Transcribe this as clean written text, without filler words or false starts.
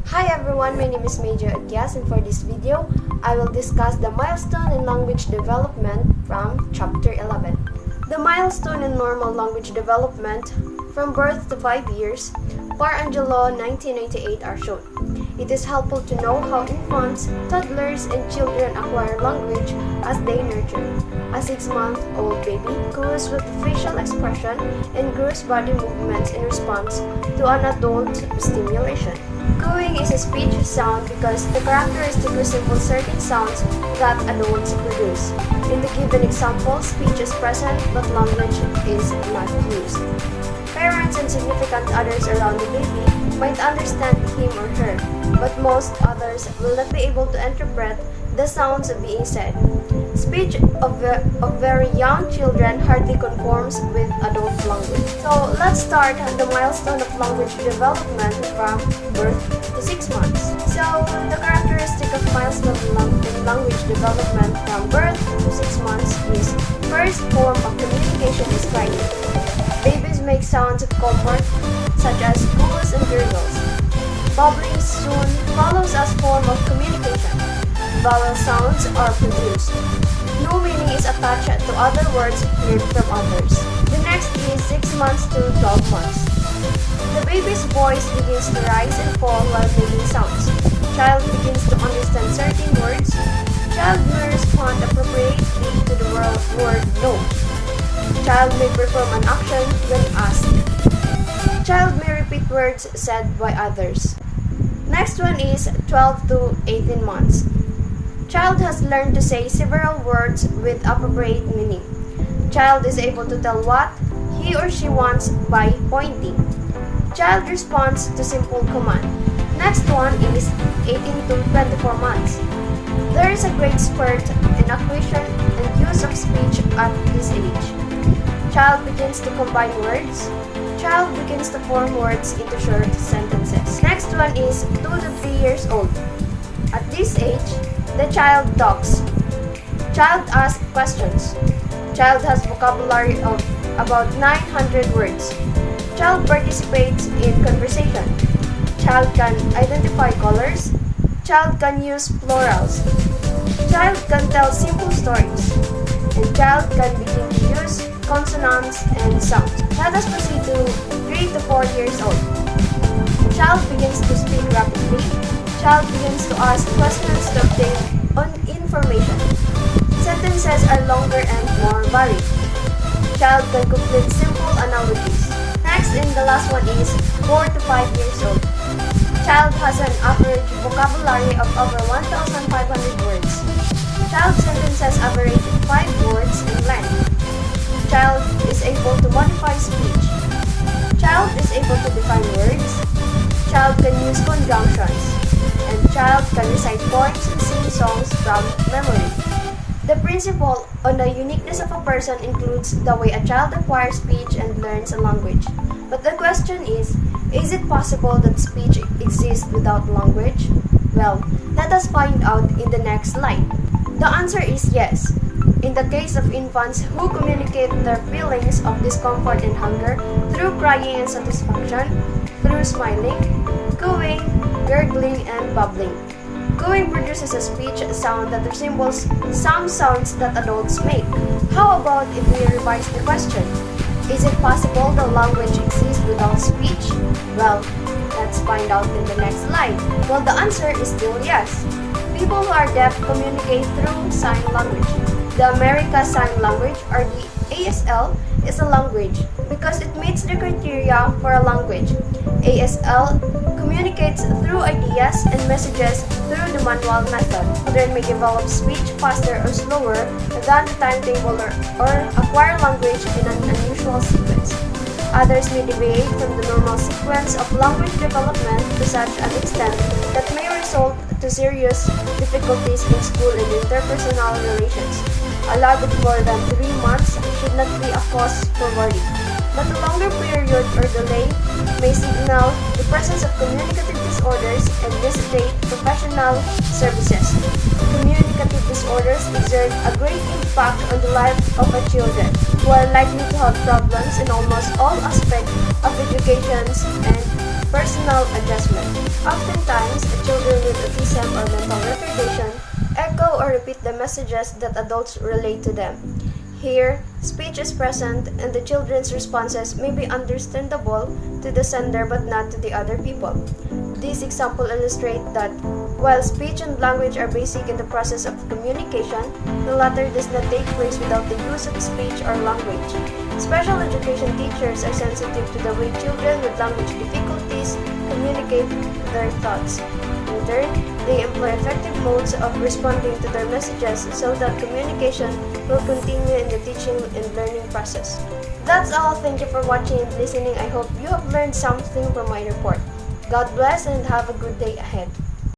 Hi everyone, my name is Major Atias, and for this video, I will discuss the milestone in language development from Chapter 11. The milestone in normal language development from birth to 5 years, par Angelo 1998 are shown. It is helpful to know how infants, toddlers, and children acquire language as they nurture. A 6-month-old baby goes with facial expression and gross body movements in response to an adult stimulation. Cooing is a speech sound because the characteristic resembles certain sounds that adults produce. In the given example, speech is present but language is not used. Parents and significant others around the baby might understand him or her, but most others will not be able to interpret the sounds being said. Speech of very young children hardly conforms with adult language. So let's start the milestone of language development from birth to 6 months. So the characteristic of milestone in language development from birth to 6 months is first form of communication is crying. Babies make sounds of comfort such as coos and gurgles. Bubbling soon follows as form of communication. Vowel sounds are produced. No meaning is attached to other words heard from others. The next is 6 months to 12 months. The baby's voice begins to rise and fall while making sounds. Child begins to understand certain words. Child may respond appropriately to the word no. Child may perform an action when asked. Child may repeat words said by others. Next one is 12 to 18 months. Child has learned to say several words with appropriate meaning. Child is able to tell what he or she wants by pointing. Child responds to simple command. Next one is 18 to 24 months. There is a great spurt in acquisition and use of speech at this age. Child begins to combine words. Child begins to form words into short sentences. Next one is 2 to 3 years old. At this age, the child talks. Child asks questions. Child has vocabulary of about 900 words. Child participates in conversation. Child can identify colors. Child can use plurals. Child can tell simple stories. And child can begin to use consonants and sounds. Let us proceed to 3 to 4 years old. Child begins to speak rapidly. Child begins to ask questions to obtain information. Sentences are longer and more varied. Child can complete simple analogies. Next and the last one is 4 to 5 years old. Child has an average vocabulary of over 1,500 words. Child sentences average 5 words in length. Child is able to modify speech. Child is able to define words. Child can use conjunctions. And child can recite poems and sing songs from memory. The principle on the uniqueness of a person includes the way a child acquires speech and learns a language. But the question is it possible that speech exists without language? Well, let us find out in the next slide. The answer is yes. In the case of infants who communicate their feelings of discomfort and hunger through crying and satisfaction, through smiling, cooing, gurgling, and bubbling. Cooing produces a speech sound that resembles some sounds that adults make. How about if we revise the question? Is it possible that language exists without speech? Well, let's find out in the next slide. Well, the answer is still yes. People who are deaf communicate through sign language. The American Sign Language, or the ASL, is a language because it meets the criteria for a language. ASL communicates through ideas and messages through the manual method. Children may develop speech faster or slower than the timetable or acquire language in an unusual sequence. Others may deviate from the normal sequence of language development to such an extent that may result to serious difficulties in school and interpersonal relations. A lag of more than 3 months should not be a cause for worry, but a longer period or delay may signal the presence of communicative disorders and necessitate professional services. Communicative disorders exert a great impact on the life of a children who are likely to have problems in almost all aspects of education and personal adjustment. Oftentimes, autism or mental retardation, echo or repeat the messages that adults relay to them. Here, speech is present and the children's responses may be understandable to the sender but not to the other people. These examples illustrate that while speech and language are basic in the process of communication, the latter does not take place without the use of speech or language. Special education teachers are sensitive to the way children with language difficulties communicate their thoughts. In turn, they employ effective modes of responding to their messages so that communication will continue in the teaching and learning process. That's all. Thank you for watching and listening. I hope you have learned something from my report. God bless and have a good day ahead.